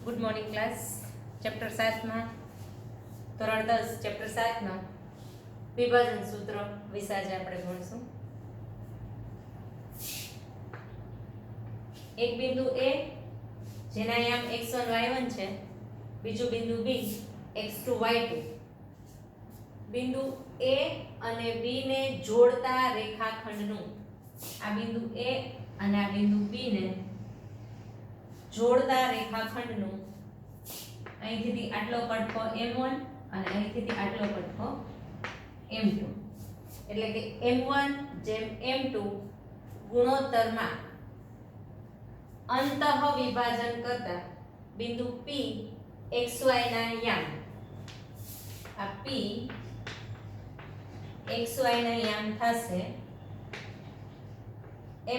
Good morning class. Chapter 7માં ધોરણ 10 chapter 7માં વિભાજન સૂત્ર વિશે આજે આપણે ભણીશું. એક બિંદુ A જેના યામ x1 y1 છે, બીજું બિંદુ B x2 y2. બિંદુ A અને B ને જોડતા રેખાખંડનું, આ બિંદુ A અને આ બિંદુ B ને જોડતા રેખાખંડનું અહીંથી આટલો કટકો m1 અને અહીંથી આટલો કટકો m2, એટલે કે m1 જેમ m2 ગુણોત્તરમાં અંતઃ વિભાજન કરતા બિંદુ P xy ના યામ, આ P xy ના યામ થશે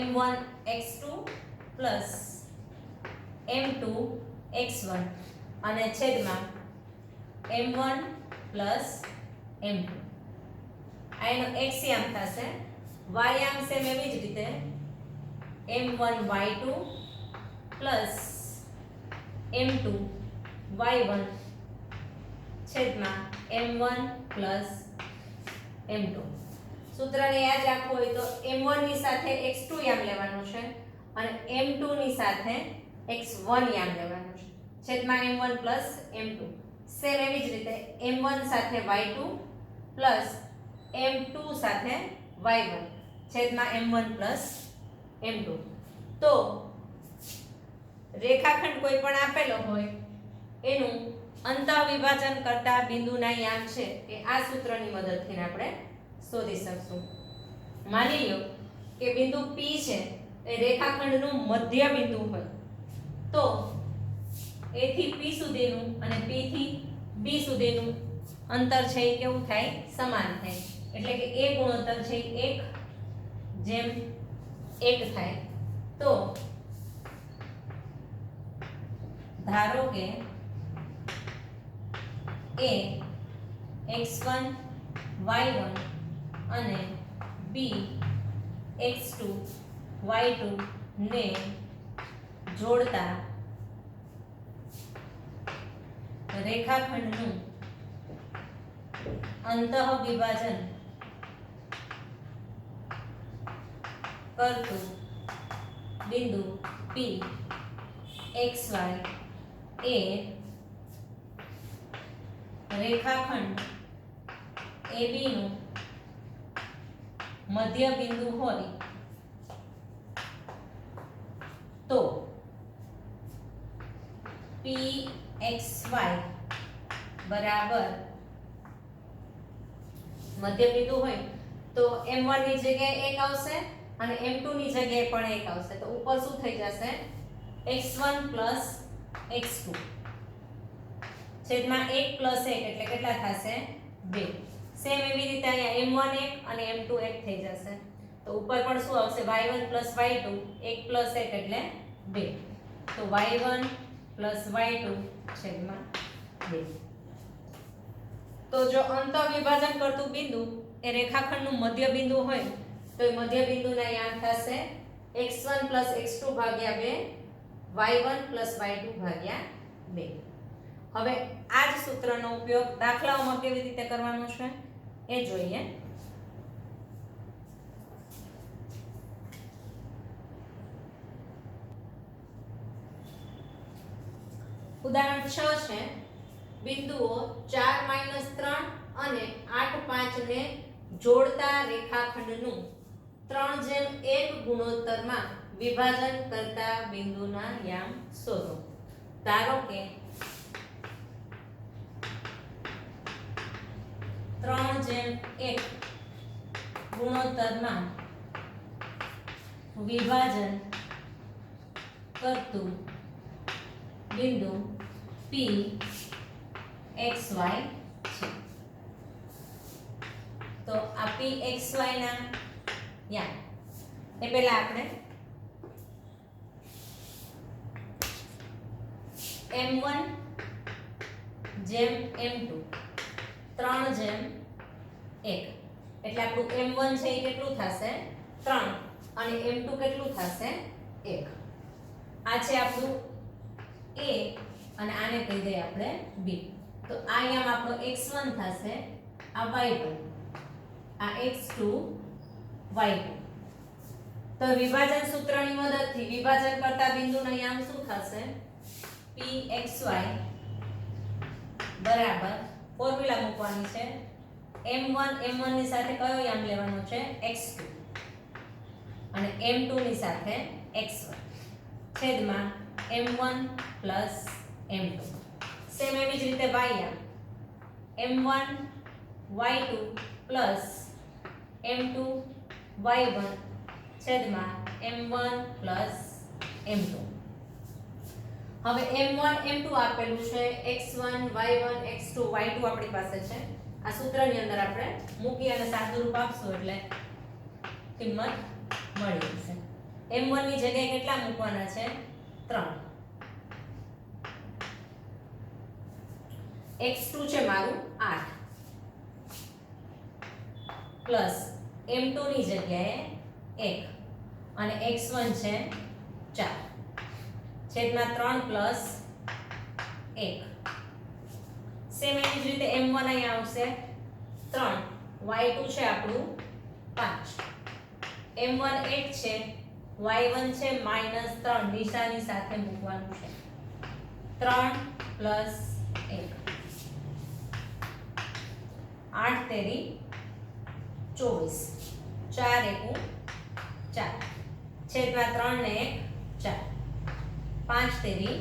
m1 x2 plus m2 x1 અને છેદમાં m1 પ્લસ m2. આ એનો x યામ થશે. y યામ સેમ એવી જ રીતે m1 y2 plus m2 y1 છેદમાં m1 પ્લસ m2. સૂત્રને યાદ રાખવું હોય તો m1 ની સાથે x2 યામ લેવાનું છે અને m2 ની સાથે x1 યામ લેવાનું છે, છેદમાં m1 પ્લસ m2. સેમ એવી જ રીતે m1 સાથે y2 પ્લસ m2 સાથે y1 છેદમાં m1 પ્લસ m2. તો રેખાખંડ કોઈ પણ આપેલો હોય એનું અંતઃ વિભાજન કરતા બિંદુના યામ છે એ આ સૂત્રની મદદથી આપણે શોધી શકશું. માની લો કે બિંદુ P છે એ રેખાખંડનું મધ્ય બિંદુ હોય તો A થી P સુધીનું અને P થી B સુધીનું અંતર છે એ કેવું થાય? સમાન થાય. એટલે કે A ગુણોત્તર છે 1:1 થાય. તો ધારો કે A x1 y1 અને B x2 y2 ને જોડતા રેખાખંડનું અંતઃ વિભાજન કરતું બિંદુ P xy એ રેખાખંડ AB નું મધ્ય બિંદુ હોય તો Pxy બરાબર મધ્ય બિંદુ હોય તો m1 ની જગ્યાએ 1 આવશે અને m2 ની જગ્યાએ પણ 1 આવશે. તો ઉપર શું થઈ જશે? x1 x2 છેદમાં 1 1 એટલે કેટલા થશે? 2. સેમ એવી રીતે અહીંયા m1 1 અને m2 1 થઈ જશે. તો ઉપર પણ શું આવશે? y1 y2 1 1 એટલે 2. તો y1 y2 છેદમાં 2. તો જો અંતઃ વિભાજન કરતું બિંદુ એ રેખાખંડનું મધ્ય બિંદુ હોય તો એ મધ્ય બિંદુના યામ થશે x1 x2 ભાગ્યા 2 y1 y2 ભાગ્યા 2. હવે આ જ સૂત્રનો ઉપયોગ દાખલાઓમાં કેવી રીતે કરવાનો છે એ જોઈએ. ઉદાહરણ 6 છે. બિંદુઓ 4 3 અને 8 5 ને જોડતા રેખાખંડનું 3:1 ગુણોત્તરમાં વિભાજન કરતા બિંદુના યામ શોધો. ધારો કે 3:1 ગુણોત્તરમાં વિભાજન કરતું બિંદુ P xy છે. તો આ P xy ના યામ એ પહેલા આપણે m1 જેમ m2 3:1 એટલે આપણું m1 છે એ કેટલું થશે? 3 અને m2 કેટલું થશે? 1. આ છે આપણું A અને આને કહી દઈએ આપણે b. તો આ અહીંયા આપણો x1 થશે, આ y1, આ x2 y2. તો વિભાજન સૂત્રની મદદથી વિભાજન કરતા બિંદુનો યામ શું થશે? pxy બરાબર ફોર્મ્યુલા મૂકવાની છે, m1 ની સાથે કયો યામ લેવાનો છે? x2 અને m2 ની સાથે x1 છેદમાં m1 પ્લસ m2. સેમ એવી જ રીતે y યામ m1 y2 plus m2 y1 છેદમાં m1 પ્લસ m2. હવે m1 m2 આપેલું છે, x1 y1 x2 y2 આપણી પાસે છે. આ સૂત્રની અંદર આપણે મૂકી અને સાદુરૂપ આપશું એટલે કિંમત મળી જશે. m1 ની જગ્યાએ કેટલા મૂકવાના છે? 3. x2 છે મારું 8 પ્લસ m2 ની જગ્યાએ 1 અને x1 છે 4 છેદમાં 3 પ્લસ 1. સેમ એવી જ રીતે m1 અહીંયા આવશે 3, y2 છે આપણું 5, m1 8 છે, y1 છે -3, નિશાની સાથે મૂકવાનું છે. 3 પ્લસ 1 8 તેરી 24, 4 એકુ 4 છેદમાં 3 ને 1 4, 5 તેરી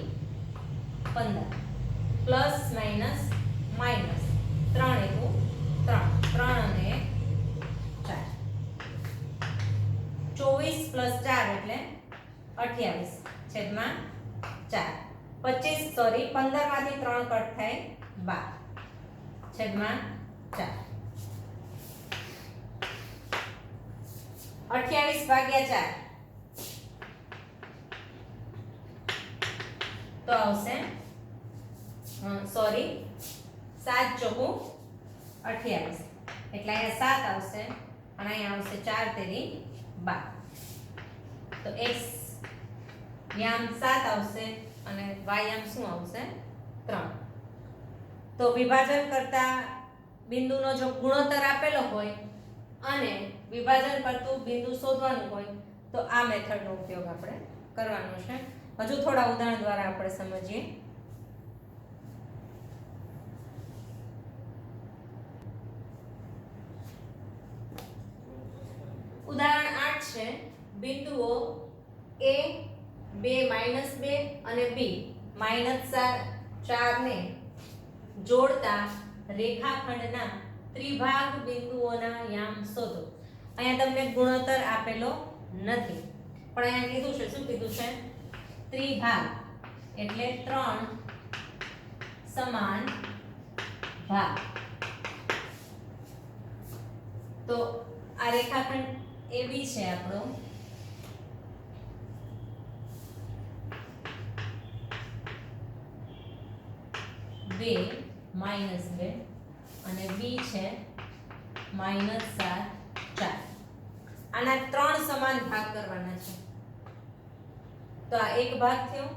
15 પ્લસ માઇનસ માઇનસ 3 એકુ 3, 3 અને 4, 24 પ્લસ 4 એટલે 28 છેદમાં 4, 25 સોરી 15 માંથી 3 કટ થાય 12 છેદમાં 4. 28 ભાગ્યા 4 તો આવશે સોરી 7 ચોકુ 28 એટલે અહીંયા 7 આવશે અને અહીંયા આવશે 4 તેરી 12. તો x યામ 7 આવશે અને y યામ શું આવશે? 3. તો વિભાજન કરતા બિંદુનો જો ગુણોત્તર આપેલો હોય અને વિભાજન કરતું બિંદુ શોધવાનું હોય તો આ મેથડનો ઉપયોગ આપણે કરવાનો છે. હજુ થોડા ઉદાહરણ દ્વારા આપણે સમજીએ. ઉદાહરણ 8 છે, બિંદુઓ a 2 -2 અને b -4 ને જોડતા રેખાખંડના ત્રિભાગ બિંદુઓના યામ શોધો. અહીંયા તમને ગુણોત્તર આપેલો નથી પણ અહીંયા કીધું છે, શું કીધું છે? ત્રિભાગ એટલે 3 સમાન ભાગ. તો આ રેખાખંડ AB છે આપણો, બે -2 અને b છે -7 4. આના 3 સમાન ભાગ કરવાના છે. તો આ એક ભાગ થયો,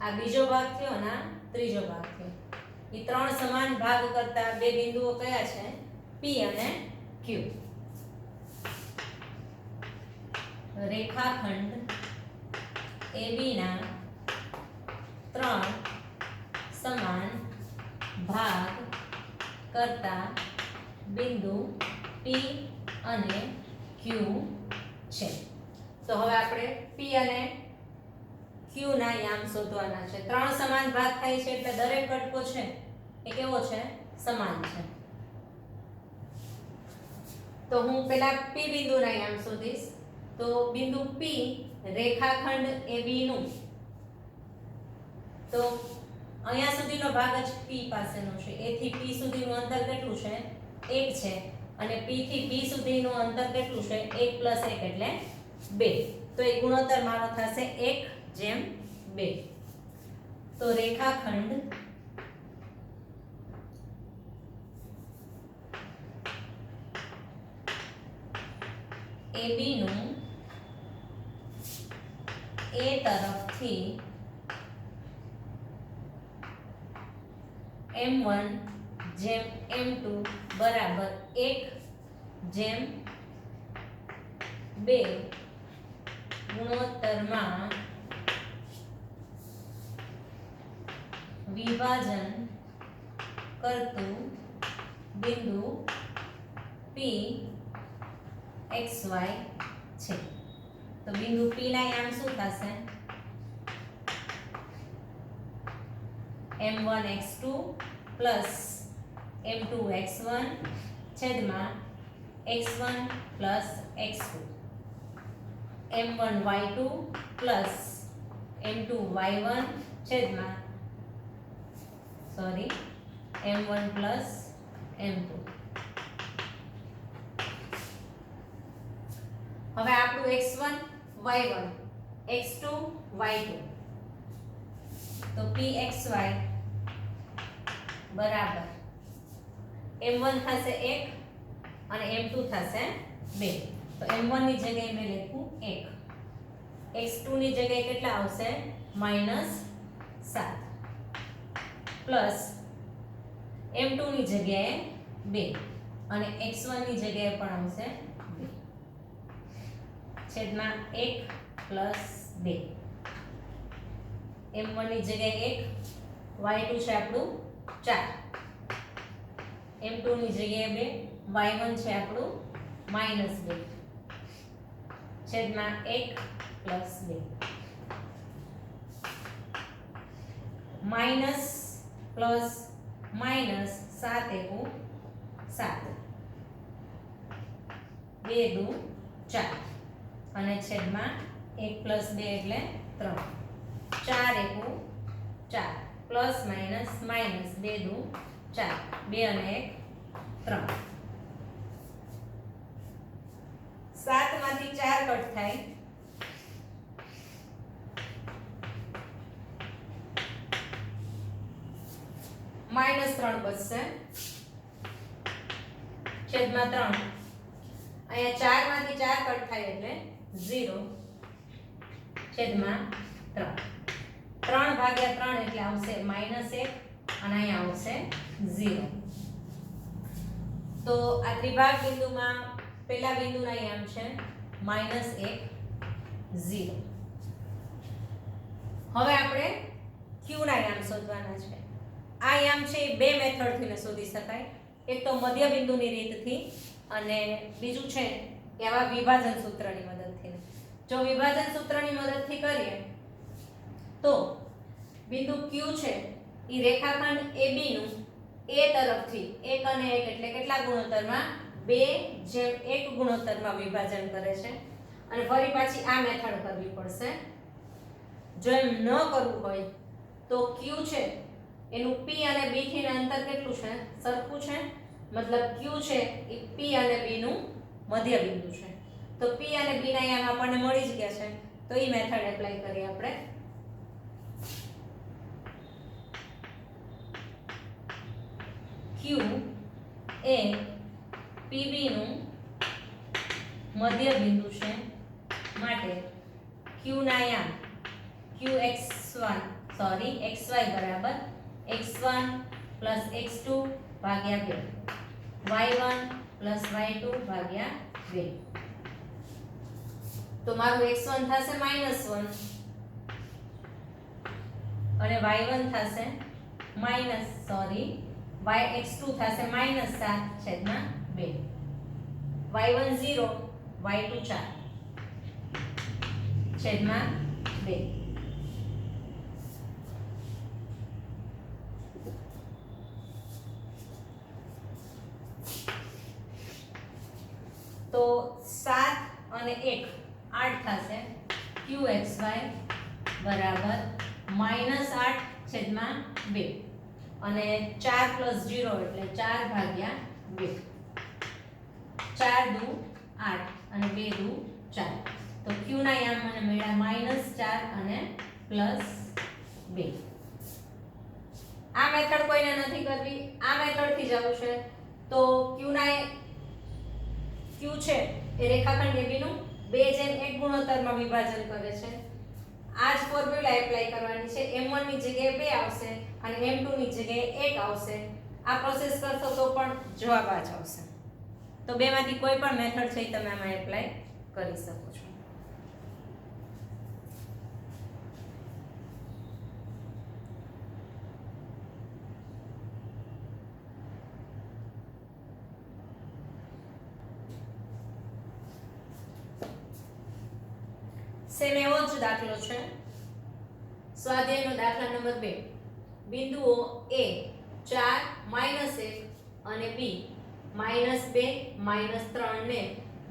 આ બીજો ભાગ થયો અને આ ત્રીજો ભાગ થયો. એ 3 સમાન ભાગ કરતા બે બિંદુઓ કયા છે? P અને Q. રેખાખંડ AB ના 3 સમાન ભાગ કરતા બિંદુ P અને Q છે. તો હવે આપણે P અને Q ના યામ શોધવાના છે. 3 સમાન ભાગ થાય છે એટલે દરેક ઘટકો છે એ કેવો છે? સમાન છે. તો હું પહેલા P બિંદુના યામ શોધીશ. તો બિંદુ P રેખાખંડ AB નું, તો અહીંયા સુધીનો ભાગ જ P પાસેનો છે. A થી P સુધીનું અંતર કેટલું છે? 1 છે અને P થી P સુધીનું અંતર કેટલું છે? 1 + 1 એટલે 2. તો એ ગુણોત્તર મારો થશે 1:2. તો રેખાખંડ AB નું A તરફથી m1 જેમ m2 બરાબર 1 જેમ 2 ગુણોત્તરમાં વિભાજન કરતું બિંદુ P XY છે. તો બિંદુ P ના યામ શું થશે? m1 x2 plus m2 x1 છેદમાં x1 plus x2 m1 y2 plus m2 y1 છેદમાં m1 પ્લસ m2. હવે આપણું x1 y1 x2 y2 તો pxy બરાબર m1 થશે 1 અને m2 થશે 2. તો m1 ની જગ્યાએ મેં લખ્યું 1, x2 ની જગ્યાએ કેટલા આવશે? -7 પ્લસ m2 ની જગ્યાએ 2 અને x1 ની જગ્યાએ પણ આવશે 2 છેદમાં 1 પ્લસ 2. m1 ની જગ્યાએ 1, y2 છે આપણું 4, m2 ની જગ્યાએ 2, y1 છે આપણું -2 છેદમાં 1 પ્લસ 2. માઇનસ પ્લસ માઇનસ 7 એકુ 7, 2 દુ 4 અને છેદમાં 1 પ્લસ 2 એટલે 3, 4 એકુ 4 પ્લસ માઇનસ માઇનસ 2 દુ 4, 2 અને 1 3. 7 માંથી 4 કટ થાય -3 બચશે છેદમાં 3. અહીંયા 4 માંથી 4 કટ થાય એટલે 0 છેદમાં 3. 3 ભાગ્યા 3 એટલે આવશે -1 અને અહીંયા આવશે 0. તો આ ત્રિભાગ બિંદુમાં પહેલા બિંદુના યામ છે -1 0. હવે આપણે q ના યામ શોધવાના છે. આ યામ છે એ બે મેથડથી શોધી શકાય. એક તો મધ્ય બિંદુની રીતથી અને બીજું છે કે આવા વિભાજન સૂત્રની મદદથી. જો વિભાજન સૂત્રની મદદથી કરીએ તો બિંદુ q છે એ રેખાખંડ AB નું A તરફથી 1 અને 1 એટલે કેટલા ગુણોત્તરમાં 2:1 ગુણોત્તરમાં વિભાજન કરે છે. અને ફરી પાછી આ મેથડ કરવી પડશે. જો એમ ન કરવું હોય તો q છે એનું P અને B થી અંતર કેટલું છે? સરખું છે. મતલબ q છે એ P અને B નું મધ્ય બિંદુ છે. તો P અને B ના યામ આપણને મળી જ ગયા છે. તો એ મેથડ એપ્લાય કરીએ આપણે. q એ PB નું મધ્ય બિંદુ છે માટે q ના યામ xy બરાબર x1 + x2 ભાગ્યા 2, y1 + y2 ભાગ્યા 2. તો મારું x1 થશે -1 અને y1 થશે x2 થશે -7/2, y1 0, y2 4/2. તો 7 અને 1 8 થશે. qxy બરાબર -8/2 અને 4 + 0 એટલે 4/2. 4 દુ 8 અને 2 દુ 4. તો q ના યામ મને મળ્યા -4 અને +2. આ મેથડ કોઈને નથી કરવી, આ મેથડ થી જવું છે તો q છે એ રેખાખંડ AB નું 2:1 ગુણોત્તરમાં વિભાજન કરે છે. આ જ ફોર્મ્યુલા એપ્લાય કરવાની છે. m1 ની જગ્યાએ 2 આવશે અને m2 ની જગ્યાએ 1 આવશે. આ પ્રોસેસ કરશો તો પણ જવાબ આ જ આવશે. તો બેમાંથી કોઈ પણ મેથડ છે એ તમે આમાં એપ્લાય કરી શકો છો. સેમ એવો જ દાખલો છે. સ્વાધ્યાયનો દાખલા નંબર 2. બિંદુઓ A 4 -1 અને B -2 -3 ને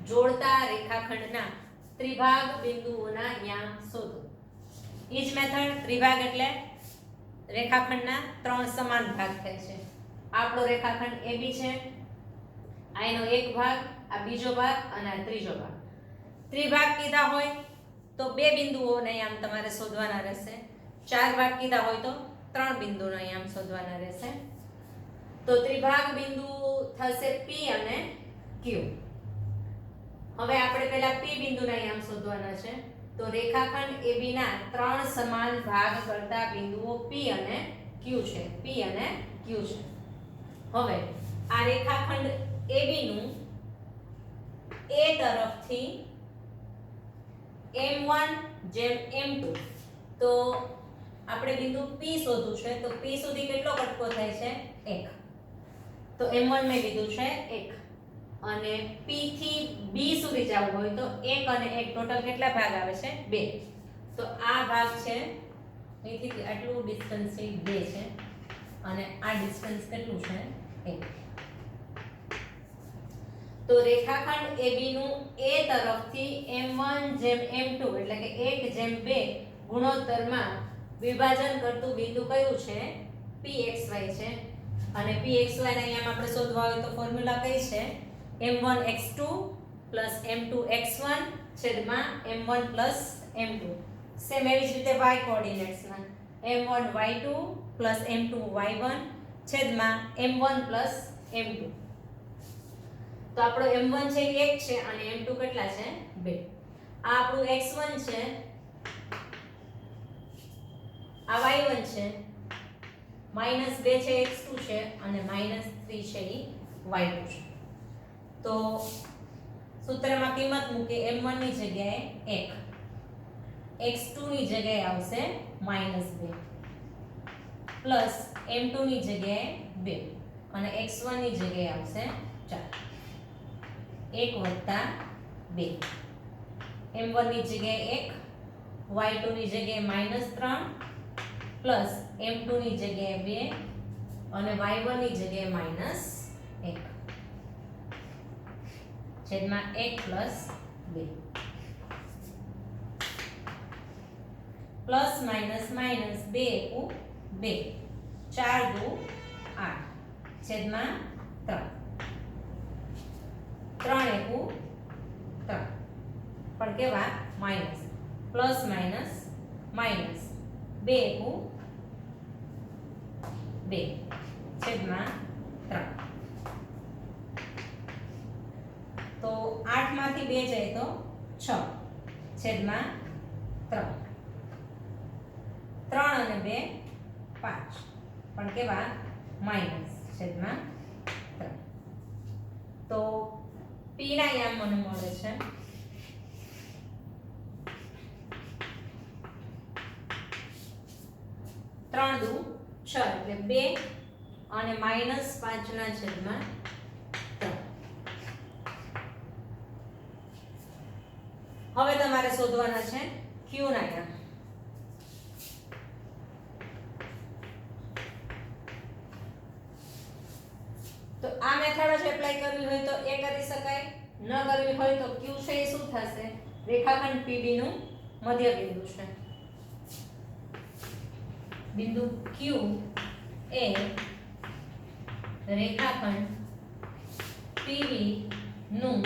જોડતા રેખાખંડના ત્રિભાગ બિંદુઓના યામ શોધો. ઈ જ મેથડ. ત્રિભાગ એટલે રેખાખંડના 3 સમાન ભાગ થાય છે. આપણો રેખાખંડ AB છે, આ એનો એક ભાગ, આ બીજો ભાગ અને આ ત્રીજો ભાગ. ત્રિભાગ કીધા હોય તો 2 બિંદુઓના યામ તમારે શોધવાના રહેશે. 4 ભાગ કીધા હોય તો 3 બિંદુઓના યામ શોધવાના રહેશે. તો ત્રિભાગ બિંદુ થશે P અને Q. હવે આપણે પહેલા P બિંદુના યામ શોધવાના છે. તો રેખાખંડ AB ના 3 સમાન ભાગ કરતા બિંદુઓ P અને Q છે. P અને Q છે. હવે આ રેખાખંડ AB નું A તરફથી m1 જેમ m2, તો આપણે બિંદુ P શોધવું છે. તો P સુધી કેટલો કટકો થાય છે? 1. તો m1 મેં લીધું છે 1 અને P થી B સુધી જવું હોય તો 1 અને 1 ટોટલ કેટલા ભાગ આવે છે? 2. તો આ ભાગ છે અહીંથી આટલું ડિસ્ટન્સ છે 2 છે અને આ ડિસ્ટન્સ કેટલું છે? 1. તો રેખાખંડ AB નું A તરફથી m1 જેમ m2 એટલે કે 1:2 ગુણોત્તરમાં વિભાજન કરતું બિંદુ કયું છે? Pxy છે. અને Pxy ના અહીંયા આપણે શોધવા હોય તો ફોર્મ્યુલા કઈ છે? m1x2 m2x1 છેદમાં m1 m2. સેમ એવી જ રીતે y કોઓર્ડિનેટ્સના m1y2 m2y1 છેદમાં m1 m2. તો આપણો m1 છે 1 છે અને m2 કેટલા છે? 2. આ આપણું x1 છે, આ y1 છે, -2 છે x2 છે અને -3 છે એ y2 છે. તો સૂત્રમાં કિંમત મૂકે m1 ની જગ્યાએ 1, x2 ની જગ્યાએ આવશે -2 પ્લસ m2 ની જગ્યાએ 2 અને x1 ની જગ્યાએ આવશે 4. 1 વત્તા 2. m1 ની જગ્યાએ 1, y2 ની જગ્યાએ -3 પ્લસ m2 ની જગ્યાએ 2 અને y1 ની જગ્યાએ -1 છેદમાં 1 પ્લસ 2 પ્લસ માઇનસ માઇનસ 2 * 2 4 × 2 = 8 છેદમાં 3 3 * 1 = 3 પણ કેવા? માઇનસ પ્લસ માઇનસ માઇનસ 2 * 2 છેદમાં 3. તો 8 માંથી 2 જાય તો 6 છેદમાં 3. 3 અને 2 5 પણ કેવા? માઇનસ છેદમાં 3. તો P ના યામ મને મળે છે 3 દુ 6 એટલે 2 અને -5 ના છેદમાં 3. હવે તમારે શોધવાના છે Q ના યામ. તો આ મેથડ જ એપ્લાય કરવી હોય તો એ કરી શકાય, ન કરવી હોય તો Q છે એ શું થશે? રેખાખંડ PB નું મધ્ય બિંદુ છે. બિંદુ Q એ રેખાખંડ PB નું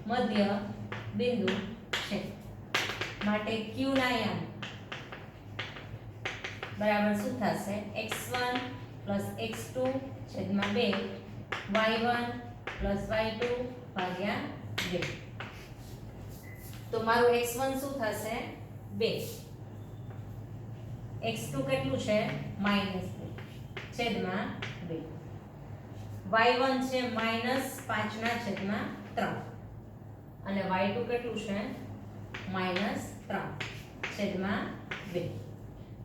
મધ્ય બિંદુ છે. માટે Q ના યામ બરાબર શું થશે? x1 + x2 છેદમાં 2 y1 + y2 ભાગ્યા 2. તો મારું x1 શું થશે? 2 x2 કેટલું છે -2 છેદમાં 2 y1 છે -5/3 અને y2 કેટલું છે -3 છેદમાં 2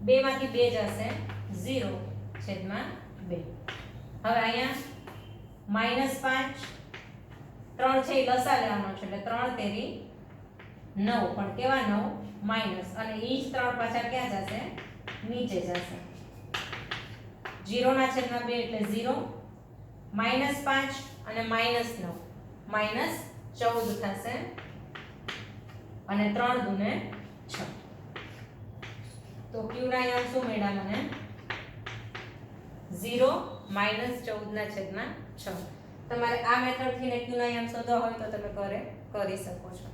2 માંથી 2 જશે 0 છેદમાં 2 હવે અહીંયા -5 3 છે એ લસા લેવાનો છે એટલે 3 તેરી 9 પણ કેવા 9 માઈનસ અને ઈ જ 3 પાછા ક્યાં જશે નીચે જશે 0 ના છેદમાં 2 એટલે 0 -5 અને -9 -14 થશે અને 3 દુને 6 તો q ના અહીંયા શું મળ્યા મને 0 -14 ના છેદમાં 6 તમારે આ મેથડ થી ને q ના અહીંયા શોધવા હોય તો તમે કરી શકો છો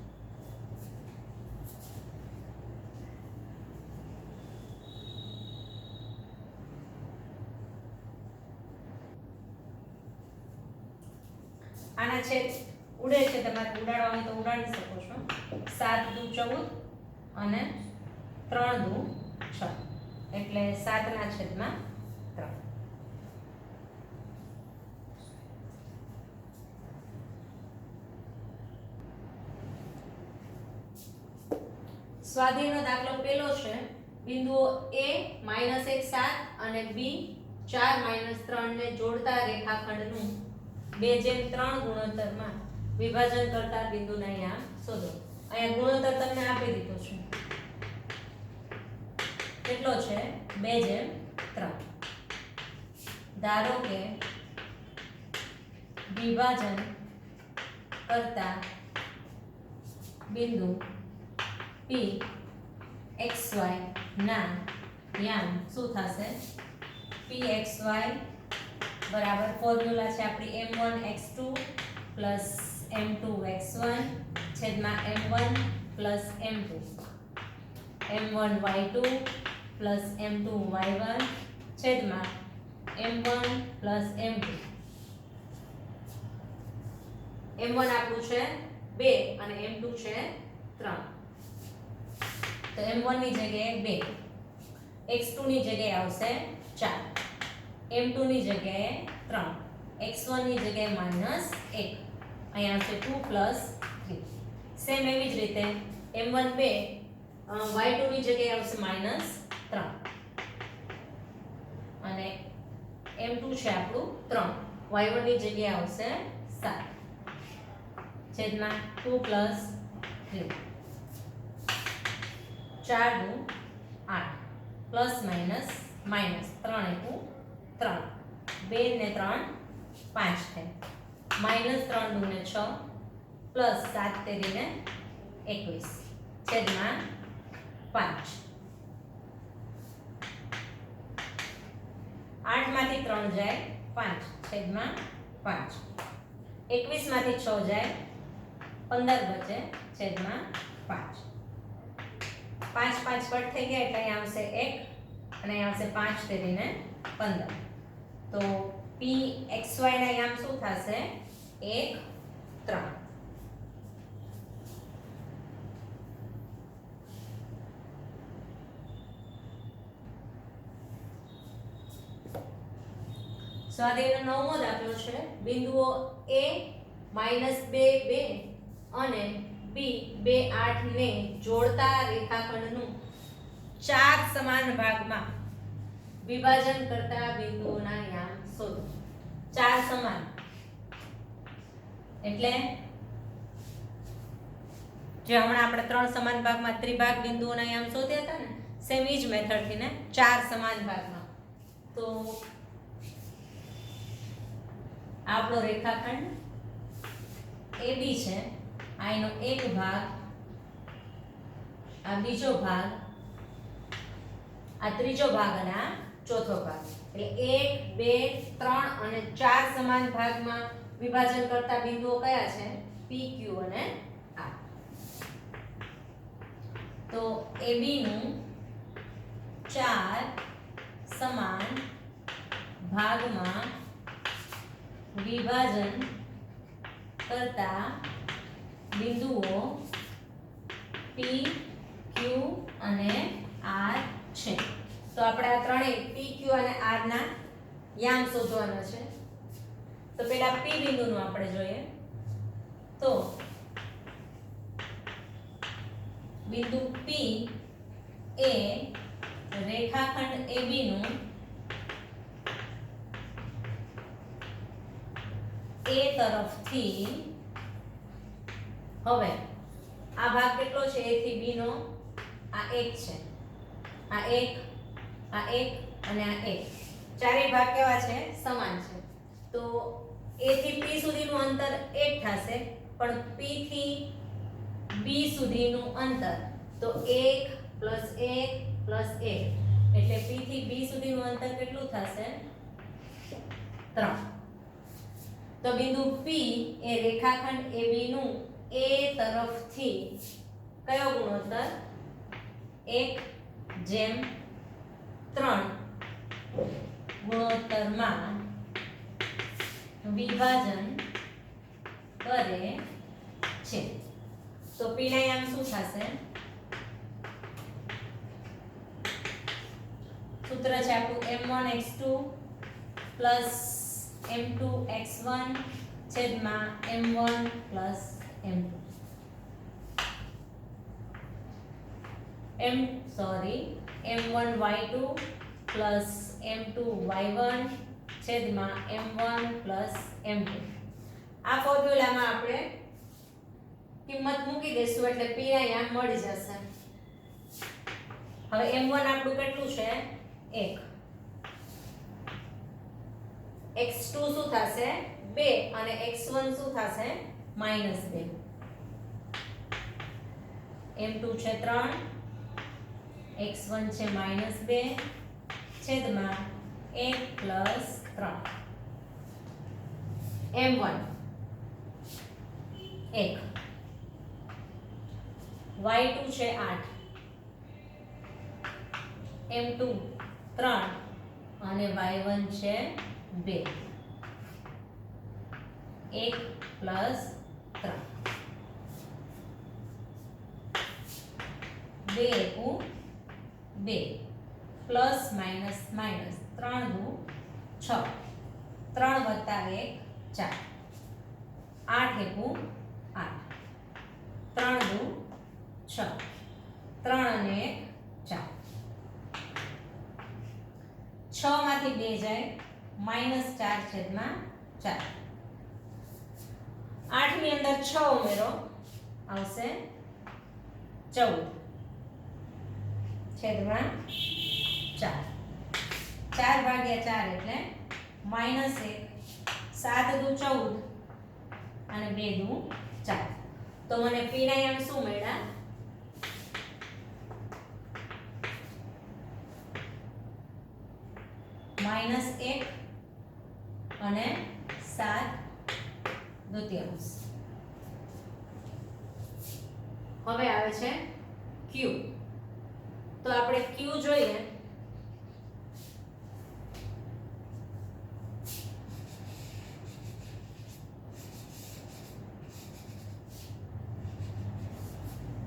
આના છેદ ઉડે છે તમારે ઉડાડવા હોય તો ઉડાડી શકો છો 7 દુ 14 અને 3 દુ 6 એટલે 7 ના છેદમાં 3 સ્વાધીનનો દાખલો પેલો છે બિંદુઓ a -1 7 અને b 4 3 ને જોડતા રેખાખંડનું 2:3 ગુણોત્તરમાં વિભાજન કરતા બિંદુના યામ શોધો અહીંયા ગુણોત્તર તમને આપી દીધો છે કેટલો છે 2:3 ધારો કે વિભાજન કરતા બિંદુ p xy ના યામ શું થશે pxy બરાબર ફોર્મ્યુલા છે આપણી m1 x2 m2 x1 છેદમાં m1 m2 m1 y2 m2 y1 છેદમાં m1 m2 m1 આપણું છે 2 અને m2 છે 3 તો m1 ની જગ્યાએ 2 x2 ની જગ્યાએ આવશે 4 m2 ની જગ્યાએ 3 x1 ની જગ્યાએ -1 અહીંયા આવશે 2 3 સેમ એવી જ રીતે m1 2 y2 ની જગ્યાએ આવશે -3 અને m2 છે આપણું 3 y1 ની જગ્યાએ આવશે 7 છેદમાં 2 3 4 દુ 8 પ્લસ માઇનસ માઇનસ 3 એકુ 3 2 ને 3 5 થાય -3 દુ ને 6 પ્લસ 7 તેરી ને 21 છેદમાં 5 8 માંથી 3 જાય 5 છેદમાં 5 21 માંથી 6 જાય 15 બચે છેદમાં 5 5 5 કટ થઈ ગયા એટલે અહીં આવશે 1 અને અહીં આવશે 5 તેરી ને 15 તો p xy ના યામ શું થશે 1 3 સ્વાધ્યાયનો 9મો દાખલો છે બિંદુઓ a -2 2 અને b 2 8 ને જોડતા રેખાખંડનું 4 સમાન ભાગમાં વિભાજન કરતા બિંદુઓના યામ શોધો 4 સમાન એટલે જે હમણાં આપણે 3 સમાન ભાગમાં ત્રિભાગ બિંદુઓના યામ શોધ્યા હતા ને સેમ ઈ જ મેથડ થી ને 4 સમાન ભાગમાં તો આપણો રેખાખંડ AB છે આ એનો એક ભાગ આ બીજો ભાગ આ ત્રીજો ભાગ અને આ ચોથો ભાગ એટલે 1 2 3 અને 4 સમાન ભાગમાં વિભાજન કરતા બિંદુઓ કયા છે PQ અને R તો AB નું 4 સમાન ભાગમાં વિભાજન કરતા બિંદુઓ P, Q અને r છે. તો આપણે આ ત્રણેય p q અને r ના યામ શોધવાના છે. તો પહેલા p બિંદુનું આપણે જોઈએ. તો બિંદુ p એ રેખાખંડ AB નું A તરફથી, હવે આ ભાગ કેટલો છે? A થી B નો આ 1 છે, આ 1, આ 1 અને આ 1. ચારેય ભાગ કેવા છે? સમાન છે. તો A થી P સુધીનું અંતર 1 થશે, પણ P થી B સુધીનું અંતર તો 1 + 1 + 1 એટલે P થી B સુધીનું અંતર કેટલું થશે? 3. તો બિંદુ P એ રેખાખંડ AB નું A તરફથી કયો ગુણોત્તર? 1/3 ગુણોત્તરમાં વિભાજન કરે છે. તો P ના યામ શું થશે? સૂત્ર છે આપણું m1x2 + m2x1 છેદમાં m1 + m2. m1y2 + m2y1 છેદમાં m1 + m2. આ ફોર્મ્યુલામાં આપણે કિંમત મૂકી દઈશું એટલે p ના યામ મળી જશે. હવે m1 આપણું કેટલું છે? 1. x2 શું થશે? 2 અને x1 શું થશે? -2. m2 છે 3, x1 છે -2 છેદમાં 1 + 3. m1 1, y2 છે 8, m2 3 અને y1 છે 2. 1 + 3. 2 એકુ 2 પ્લસ માઇનસ માઇનસ 3 દુ 6 3 + 1 4 8 એકુ 8 3 દુ 6 3 અને 1 4 6 માંથી 2 જાય -4/4 8 ની અંદર 6 ઉમેરો આવશે 14 છેદમાં 4 4/4 એટલે -1 7 દુ 14 અને 2 દુ 4. તો મને p ના યામ શું મળ્યા? -1 અને 7/2. હવે આવે છે q. તો આપણે q જોઈએ.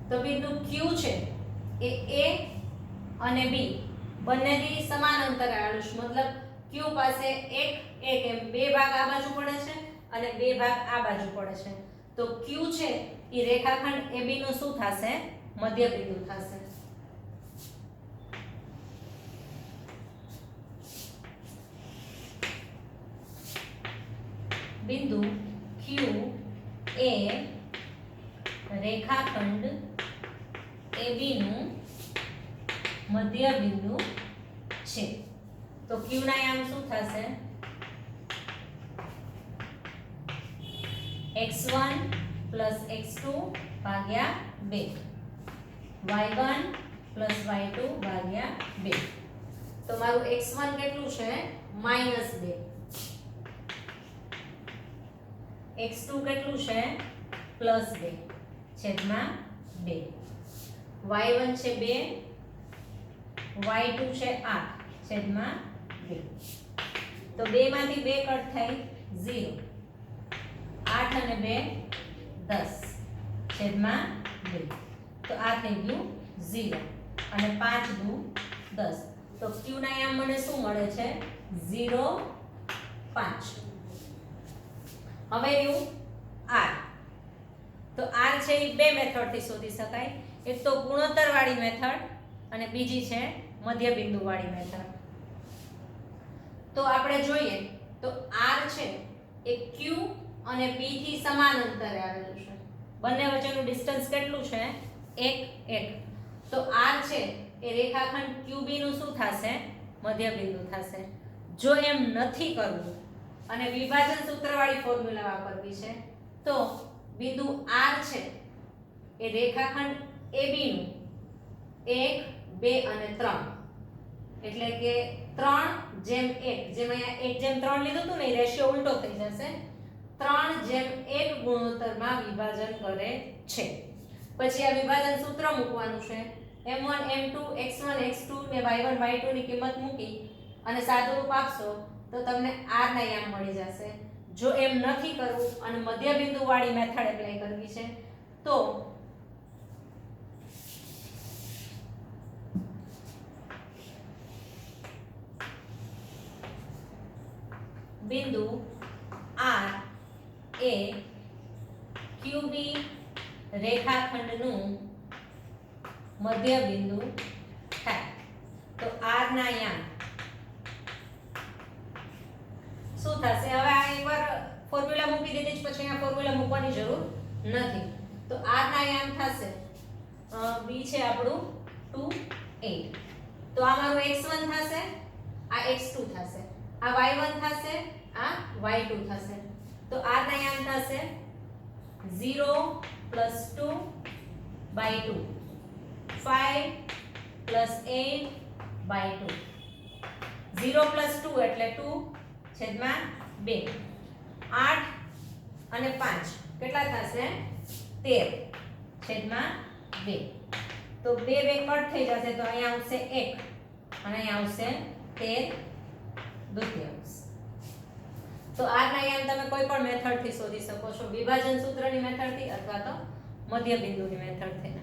તો બિંદુ q છે એ a અને b બંનેથી સમાન અંતરે આવેલું છે. મતલબ q પાસે 1 1 એમ બે ભાગ આ બાજુ પડે છે અને બે ભાગ આ બાજુ પડે છે. તો q છે એ રેખાખંડ AB નું શું થશે? મધ્ય બિંદુ થશે. બિંદુ q એ રેખાખંડ AB નું મધ્ય બિંદુ છે. તો q ના યામ શું થશે? x1 + x2 ભાગ્યા 2 y1 + y2 ભાગ્યા 2. તો મારું x1 કેટલું છે? -2. x2 કેટલું છે? +2 છેદમાં 2. y1 છે 2, y2 છે 8 છેદમાં 2. તો 2 માંથી 2 કટ થાય 0. 8 અને 2 10 છેદમાં 2. તો આ થઈ ગયું 0 અને 5 દુ 10. તો q ના યામ મને શું મળે છે 0 5. હવે રહ્યું r. તો r છે એ બે મેથડ થી શોધી શકાય. એક તો ગુણોત્તર વાળી મેથડ અને બીજી છે મધ્ય બિંદુ વાળી મેથડ. તો આપણે જોઈએ તો r છે એ q અને p થી સમાન અંતરે આવેલું છે. બંને વચ્ચેનું ડિસ્ટન્સ કેટલું છે 1 1. તો r છે એ રેખાખંડ QB નું શું થશે મધ્ય બિંદુ થશે. જો એમ નથી કરવું અને વિભાજન સૂત્રવાળી ફોર્મ્યુલા વાપરવી છે તો બિંદુ r છે એ રેખાખંડ AB નું 1 2 અને 3 એટલે કે 3:1 જેમ અહીંયા 1:3 લીધું હતું ને એ રેશિયો ઉલટો થઈ જશે. 3:1 ગુણોત્તરમાં વિભાજન કરે છે. પછી આ વિભાજન સૂત્ર મૂકવાનું છે. m1 m2 x1 x2 ને y1 y2 ની કિંમત મૂકી અને સાદુરૂપ આપશો તો તમને r ના યામ મળી જશે. જો એમ નથી કરવું અને મધ્ય બિંદુ વાળી મેથડ એપ્લાય કરવી છે તો બિંદુ r એ QB રેખાખંડનું મધ્ય બિંદુ થાય. તો r ના યામ શું થશે? હવે આ એકવાર ફોર્મ્યુલા મૂકી દીધી પછી અહીંયા ફોર્મ્યુલા મૂકવાની જરૂર નથી. તો r ના યામ થશે b છે આપણું 2 8. તો આ મારું x1 થશે, આ x2 થશે, આ y1 થશે, આ y2 થશે. તો r ના યામ થશે 0 + 2 / 2, 5 + 8 / 2. 0 + 2 એટલે 2/2. 8 અને 5 કેટલા થશે 13/2. તો 2 કટ થઈ જશે તો અહીંયા આવશે 1 અને અહીંયા આવશે 13/2. તો r ના યામ તમે કોઈ પણ મેથડ થી શોધી શકો છો, વિભાજન સૂત્રની મેથડ થી અથવા તો મધ્ય બિંદુની મેથડ થી.